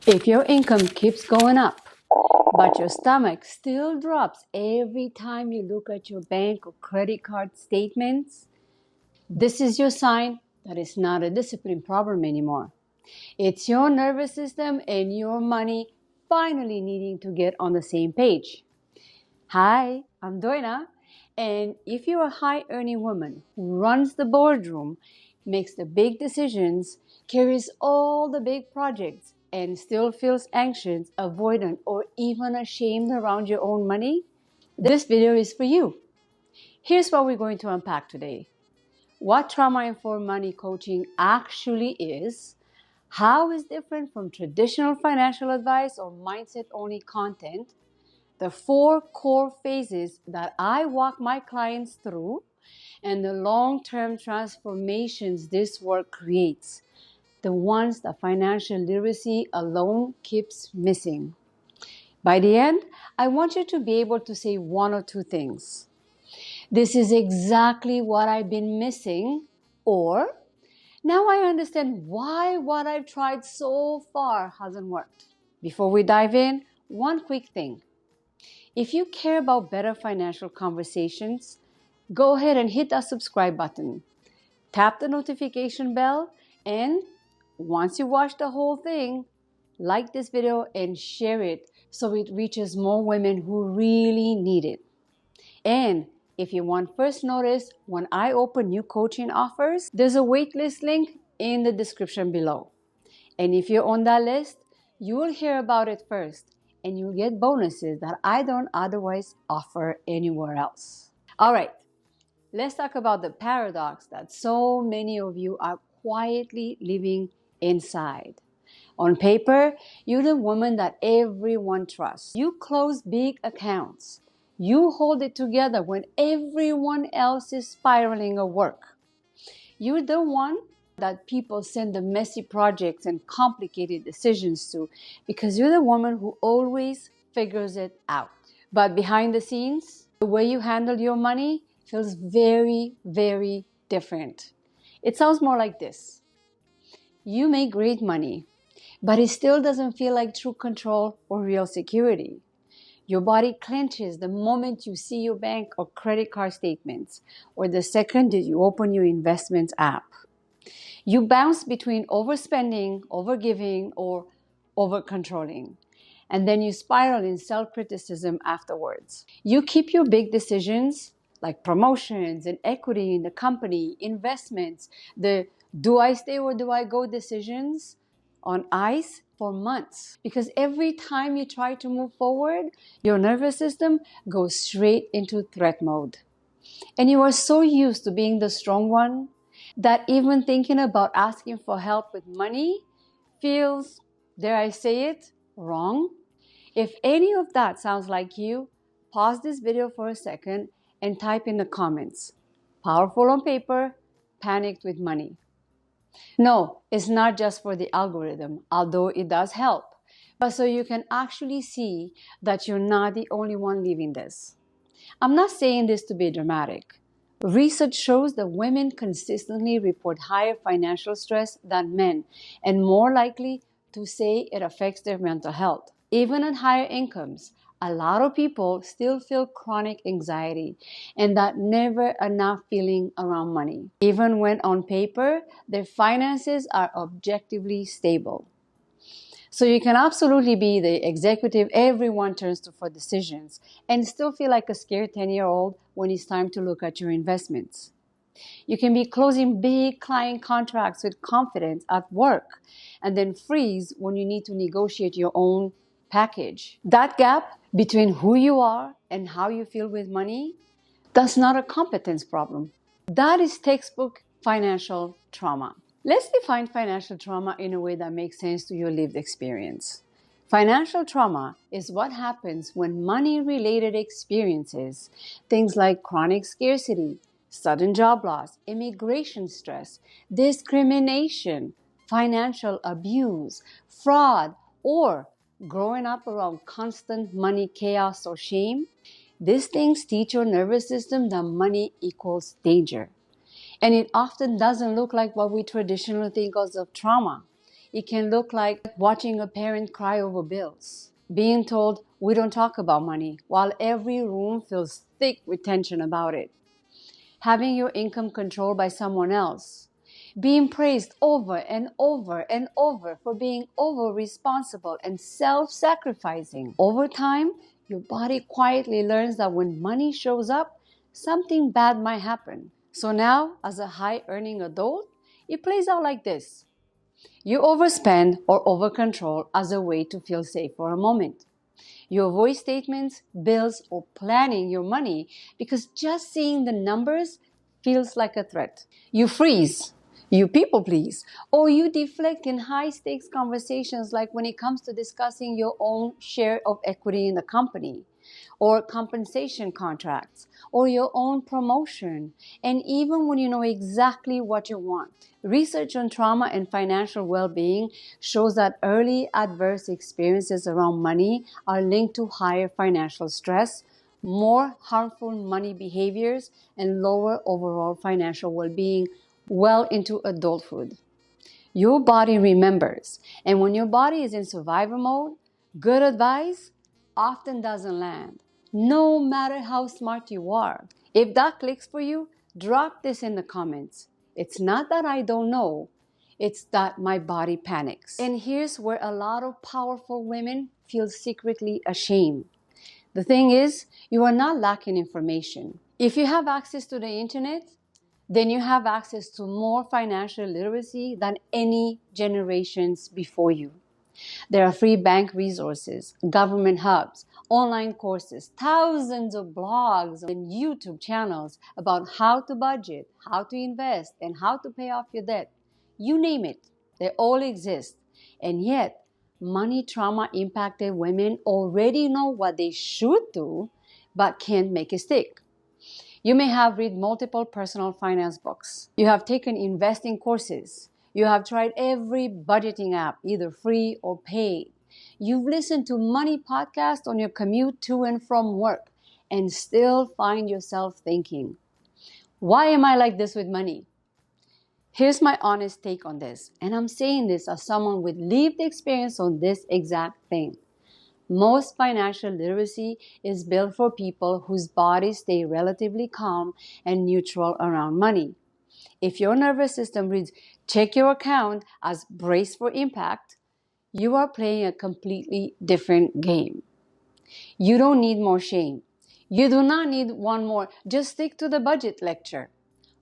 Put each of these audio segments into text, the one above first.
If your income keeps going up, but your stomach still drops every time you look at your bank or credit card statements, this is your sign that it's not a discipline problem anymore. It's your nervous system and your money finally needing to get on the same page. Hi, I'm Doina, and if you're a high-earning woman who runs the boardroom, makes the big decisions, carries all the big projects, and still feels anxious, avoidant, or even ashamed around your own money, this video is for you. Here's what we're going to unpack today. What trauma-informed money coaching actually is, how it's different from traditional financial advice or mindset-only content, the 4 core phases that I walk my clients through, and the long-term transformations this work creates, the ones that financial literacy alone keeps missing. By the end, I want you to be able to say one or two things. This is exactly what I've been missing, or now I understand why what I've tried so far hasn't worked. Before we dive in, one quick thing. If you care about better financial conversations, go ahead and hit that subscribe button. Tap the notification bell, and once you watch the whole thing, like this video and share it so it reaches more women who really need it. And if you want first notice when I open new coaching offers, there's a waitlist link in the description below. And if you're on that list, you will hear about it first, and you'll get bonuses that I don't otherwise offer anywhere else. All right, let's talk about the paradox that so many of you are quietly living inside. On paper, you're the woman that everyone trusts. You close big accounts. You hold it together when everyone else is spiraling at work. You're the one that people send the messy projects and complicated decisions to because you're the woman who always figures it out. But behind the scenes, the way you handle your money feels very, very different. It sounds more like this. You make great money, but it still doesn't feel like true control or real security. Your body clenches the moment you see your bank or credit card statements, or the second that you open your investments app. You bounce between overspending, overgiving, or overcontrolling. And then you spiral in self-criticism afterwards. You keep your big decisions, like promotions and equity in the company, investments, the do I stay or do I go decisions, on ice for months. Because every time you try to move forward, your nervous system goes straight into threat mode. And you are so used to being the strong one that even thinking about asking for help with money feels, dare I say it, wrong. If any of that sounds like you, pause this video for a second and type in the comments, powerful on paper, panicked with money. No, it's not just for the algorithm, although it does help, but so you can actually see that you're not the only one living this. I'm not saying this to be dramatic. Research shows that women consistently report higher financial stress than men and more likely to say it affects their mental health. Even at higher incomes, a lot of people still feel chronic anxiety and that never enough feeling around money, even when on paper their finances are objectively stable. So you can absolutely be the executive everyone turns to for decisions and still feel like a scared 10-year-old when it's time to look at your investments. You can be closing big client contracts with confidence at work and then freeze when you need to negotiate your own package. That gap between who you are and how you feel with money, that's not a competence problem. That is textbook financial trauma. Let's define financial trauma in a way that makes sense to your lived experience. Financial trauma is what happens when money-related experiences, things like chronic scarcity, sudden job loss, immigration stress, discrimination, financial abuse, fraud, or growing up around constant money chaos or shame, these things teach your nervous system that money equals danger. And it often doesn't look like what we traditionally think of as trauma. It can look like watching a parent cry over bills, being told we don't talk about money while every room feels thick with tension about it, having your income controlled by someone else, being praised over and over and over for being over responsible and self-sacrificing. Over time, your body quietly learns that when money shows up, something bad might happen. So now, as a high-earning adult, it plays out like this. You overspend or overcontrol as a way to feel safe for a moment. You avoid statements, bills, or planning your money because just seeing the numbers feels like a threat. You freeze, you people please, or you deflect in high stakes conversations like when it comes to discussing your own share of equity in the company, or compensation contracts, or your own promotion, and even when you know exactly what you want. Research on trauma and financial well-being shows that early adverse experiences around money are linked to higher financial stress, more harmful money behaviors, and lower overall financial well-being well into adulthood. Your body remembers, and when your body is in survival mode, good advice often doesn't land, no matter how smart you are. If that clicks for you, drop this in the comments. It's not that I don't know, it's that my body panics. And here's where a lot of powerful women feel secretly ashamed. The thing is, you are not lacking information. If you have access to the internet, then you have access to more financial literacy than any generations before you. There are free bank resources, government hubs, online courses, thousands of blogs and YouTube channels about how to budget, how to invest, and how to pay off your debt. You name it, they all exist. And yet, money trauma impacted women already know what they should do, but can't make it stick. You may have read multiple personal finance books. You have taken investing courses. You have tried every budgeting app, either free or paid. You've listened to money podcasts on your commute to and from work and still find yourself thinking, why am I like this with money? Here's my honest take on this, and I'm saying this as someone with lived experience on this exact thing. Most financial literacy is built for people whose bodies stay relatively calm and neutral around money. If your nervous system reads, check your account as brace for impact, you are playing a completely different game. You don't need more shame. You do not need one more, just stick to the budget lecture.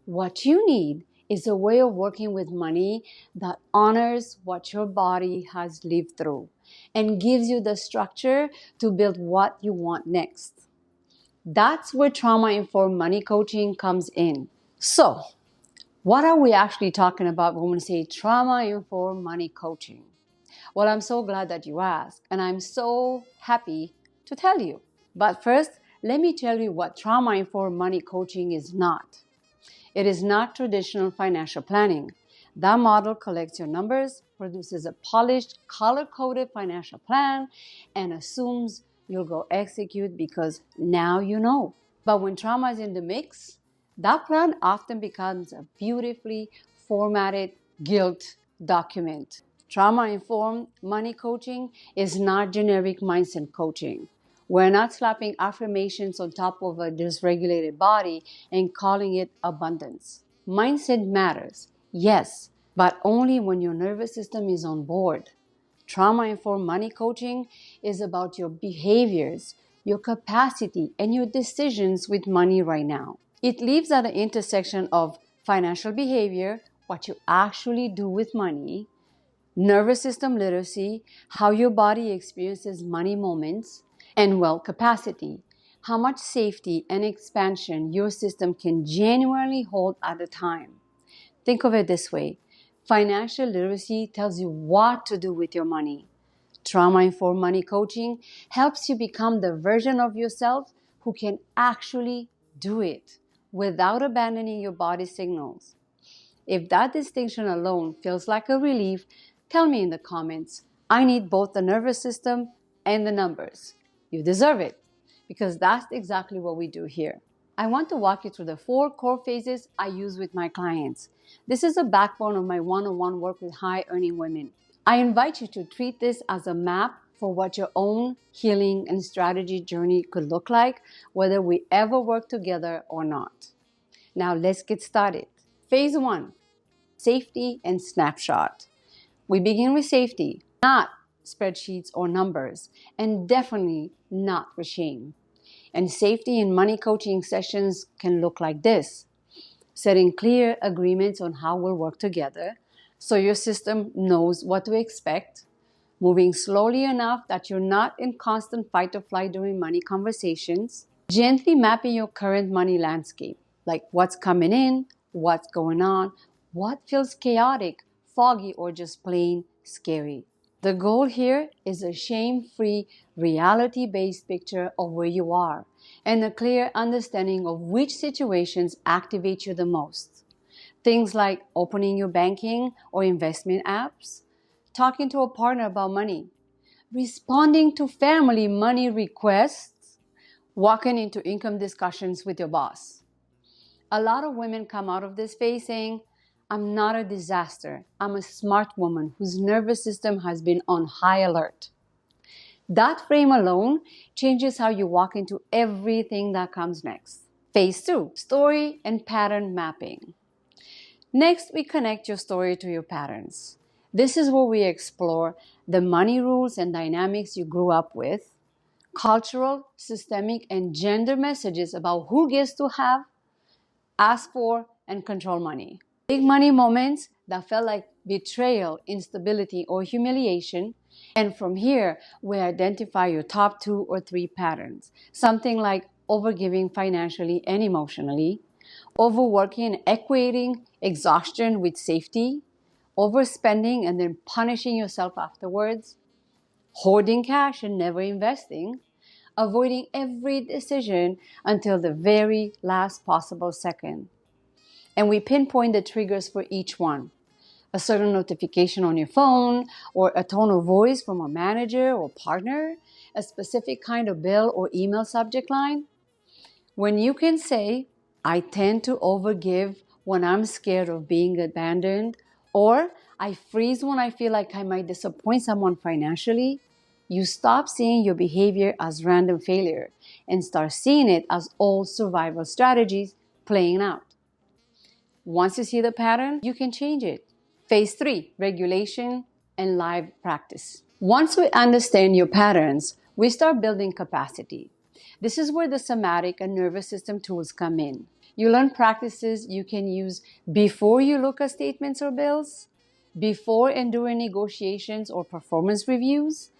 What you need is a way of working with money that honors what your body has lived through and gives you the structure to build what you want next. That's where trauma-informed money coaching comes in. So, what are we actually talking about when we say trauma-informed money coaching? Well, I'm so glad that you asked, and I'm so happy to tell you. But first, let me tell you what trauma-informed money coaching is not. It is not traditional financial planning. That model collects your numbers, produces a polished, color-coded financial plan, and assumes you'll go execute because now you know. But when trauma is in the mix, that plan often becomes a beautifully formatted guilt document. Trauma-informed money coaching is not generic mindset coaching. We're not slapping affirmations on top of a dysregulated body and calling it abundance. Mindset matters, yes, but only when your nervous system is on board. Trauma-informed money coaching is about your behaviors, your capacity, and your decisions with money right now. It lives at the intersection of financial behavior, what you actually do with money, nervous system literacy, how your body experiences money moments, and wealth capacity, how much safety and expansion your system can genuinely hold at a time. Think of it this way. Financial literacy tells you what to do with your money. Trauma-informed money coaching helps you become the version of yourself who can actually do it without abandoning your body signals. If that distinction alone feels like a relief, tell me in the comments. I need both the nervous system and the numbers. You deserve it, because that's exactly what we do here. I want to walk you through the 4 core phases I use with my clients. This is the backbone of my one-on-one work with high-earning women. I invite you to treat this as a map for what your own healing and strategy journey could look like, whether we ever work together or not. Now let's get started. Phase 1, safety and snapshot. We begin with safety, not spreadsheets or numbers, and definitely not with shame. And safety in money coaching sessions can look like this: setting clear agreements on how we'll work together so your system knows what to expect, moving slowly enough that you're not in constant fight or flight during money conversations, gently mapping your current money landscape, like what's coming in, what's going on, what feels chaotic, foggy, or just plain scary. The goal here is a shame-free, reality-based picture of where you are and a clear understanding of which situations activate you the most. Things like opening your banking or investment apps, talking to a partner about money, responding to family money requests, walking into income discussions with your boss. A lot of women come out of this phase saying, I'm not a disaster. I'm a smart woman whose nervous system has been on high alert. That frame alone changes how you walk into everything that comes next. Phase 2, story and pattern mapping. Next, we connect your story to your patterns. This is where we explore the money rules and dynamics you grew up with, cultural, systemic, and gender messages about who gets to have, ask for, and control money. Big money moments that felt like betrayal, instability, or humiliation. And from here, we identify your top 2 or 3 patterns. Something like overgiving financially and emotionally, overworking and equating exhaustion with safety, overspending and then punishing yourself afterwards, hoarding cash and never investing, avoiding every decision until the very last possible second. And we pinpoint the triggers for each one. A certain notification on your phone, or a tone of voice from a manager or partner, a specific kind of bill or email subject line. When you can say, I tend to overgive when I'm scared of being abandoned, or I freeze when I feel like I might disappoint someone financially, you stop seeing your behavior as random failure and start seeing it as old survival strategies playing out. Once you see the pattern, you can change it. Phase 3, regulation and live practice. Once we understand your patterns, we start building capacity. This is where the somatic and nervous system tools come in. You learn practices you can use before you look at statements or bills, before and during negotiations or performance reviews,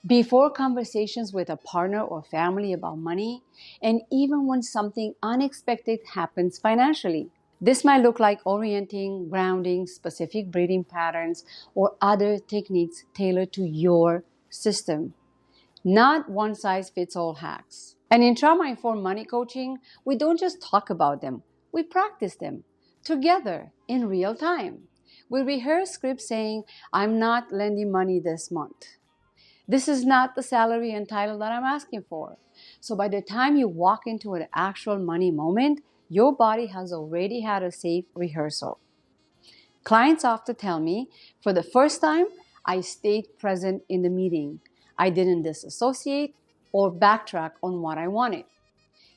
before conversations with a partner or family about money, and even when something unexpected happens financially. This might look like orienting, grounding, specific breathing patterns, or other techniques tailored to your system. Not one-size-fits-all hacks. And in trauma-informed money coaching, we don't just talk about them, we practice them together in real time. We rehearse scripts saying, I'm not lending money this month. This is not the salary and title that I'm asking for. So by the time you walk into an actual money moment, your body has already had a safe rehearsal. Clients often tell me, for the first time, I stayed present in the meeting. I didn't disassociate or backtrack on what I wanted.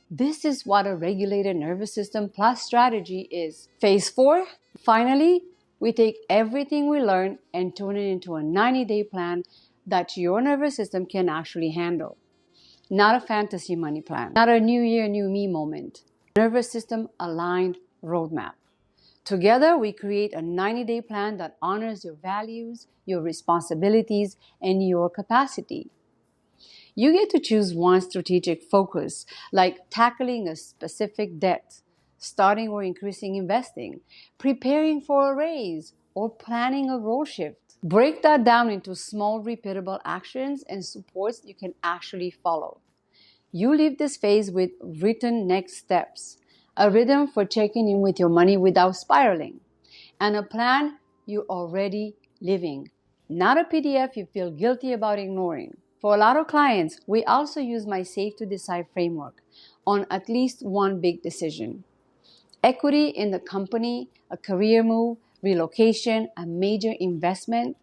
This is what a regulated nervous system plus strategy is. Phase 4, finally, we take everything we learn and turn it into a 90-day plan that your nervous system can actually handle. Not a fantasy money plan, not a new year, new me moment. Nervous system aligned roadmap. Together, we create a 90-day plan that honors your values, your responsibilities, and your capacity. You get to choose one strategic focus, like tackling a specific debt, starting or increasing investing, preparing for a raise, or planning a role shift. Break that down into small, repeatable actions and supports you can actually follow. You leave this phase with written next steps, a rhythm for checking in with your money without spiraling, and a plan you're already living, not a PDF you feel guilty about ignoring. For a lot of clients, we also use my Safe to Decide framework on at least one big decision. Equity in the company, a career move, relocation, a major investment.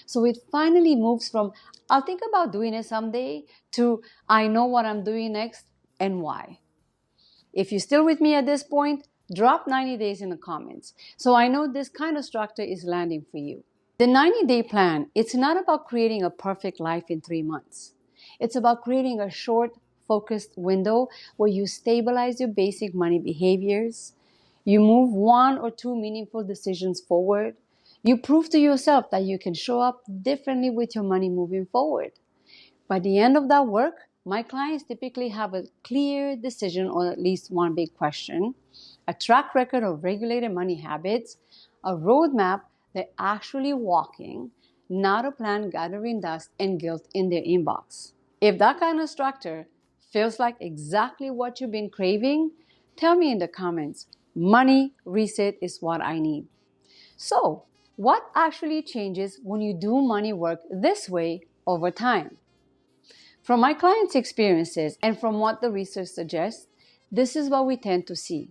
So it finally moves from, I'll think about doing it someday, to I know what I'm doing next and why. If you're still with me at this point, drop 90 days in the comments so I know this kind of structure is landing for you. The 90-day plan, it's not about creating a perfect life in 3 months. It's about creating a short, focused window where you stabilize your basic money behaviors, you move 1 or 2 meaningful decisions forward, you prove to yourself that you can show up differently with your money moving forward. By the end of that work, my clients typically have a clear decision on at least one big question, a track record of regulated money habits, a roadmap they're actually walking, not a plan gathering dust and guilt in their inbox. If that kind of structure feels like exactly what you've been craving, tell me in the comments. Money reset is what I need. So, what actually changes when you do money work this way over time? From my clients' experiences and from what the research suggests, this is what we tend to see.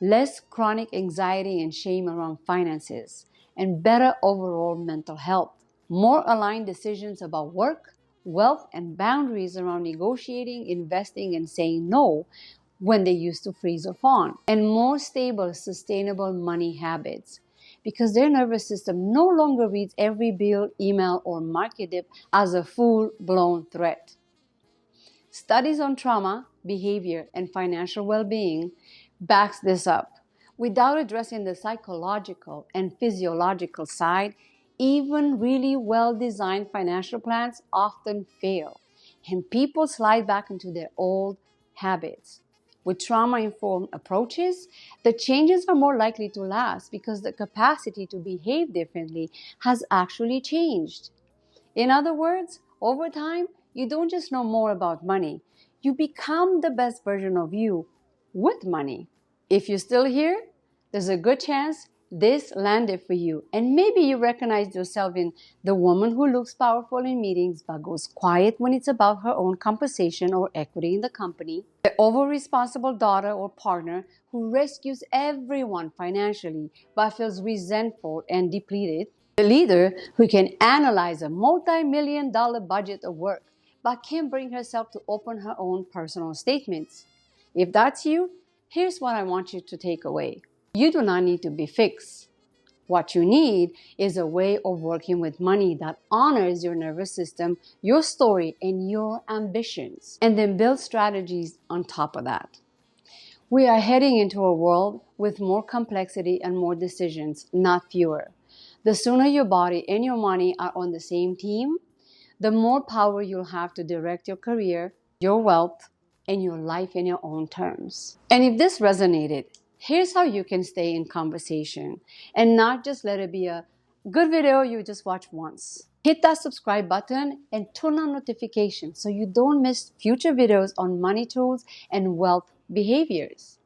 Less chronic anxiety and shame around finances, and better overall mental health. More aligned decisions about work, wealth, and boundaries around negotiating, investing, and saying no when they used to freeze or fawn. And more stable, sustainable money habits, because their nervous system no longer reads every bill, email, or market dip as a full-blown threat. Studies on trauma, behavior, and financial well-being backs this up. Without addressing the psychological and physiological side, even really well-designed financial plans often fail, and people slide back into their old habits. With trauma-informed approaches, the changes are more likely to last because the capacity to behave differently has actually changed. In other words, over time, you don't just know more about money, you become the best version of you with money. If you're still here, there's a good chance this landed for you. And maybe you recognize yourself in the woman who looks powerful in meetings but goes quiet when it's about her own compensation or equity in the company. The over-responsible daughter or partner who rescues everyone financially but feels resentful and depleted. The leader who can analyze a multi-million-dollar budget of work but can't bring herself to open her own personal statements. If that's you, here's what I want you to take away. You do not need to be fixed. What you need is a way of working with money that honors your nervous system, your story, and your ambitions, and then build strategies on top of that. We are heading into a world with more complexity and more decisions, not fewer. The sooner your body and your money are on the same team, the more power you'll have to direct your career, your wealth, and your life in your own terms. And if this resonated, here's how you can stay in conversation and not just let it be a good video you just watch once. Hit that subscribe button and turn on notifications so you don't miss future videos on money tools and wealth behaviors.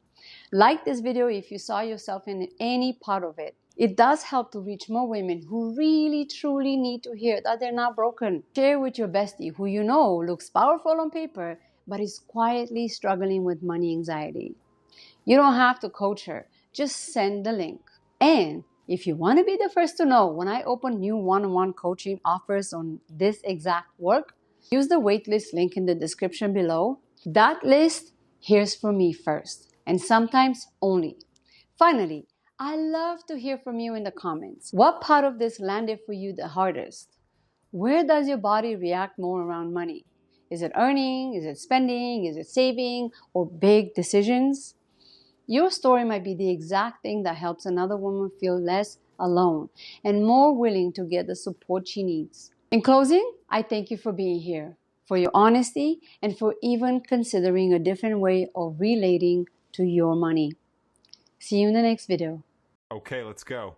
Like this video if you saw yourself in any part of it. It does help to reach more women who really truly need to hear that they're not broken. Share with your bestie who you know looks powerful on paper but is quietly struggling with money anxiety. You don't have to coach her, just send the link. And if you want to be the first to know when I open new one-on-one coaching offers on this exact work, use the waitlist link in the description below. That list hears from me first, and sometimes only. Finally, I love to hear from you in the comments. What part of this landed for you the hardest? Where does your body react more around money? Is it earning? Is it spending? Is it saving? Or big decisions? Your story might be the exact thing that helps another woman feel less alone and more willing to get the support she needs. In closing, I thank you for being here, for your honesty, and for even considering a different way of relating to your money. See you in the next video. Okay, let's go.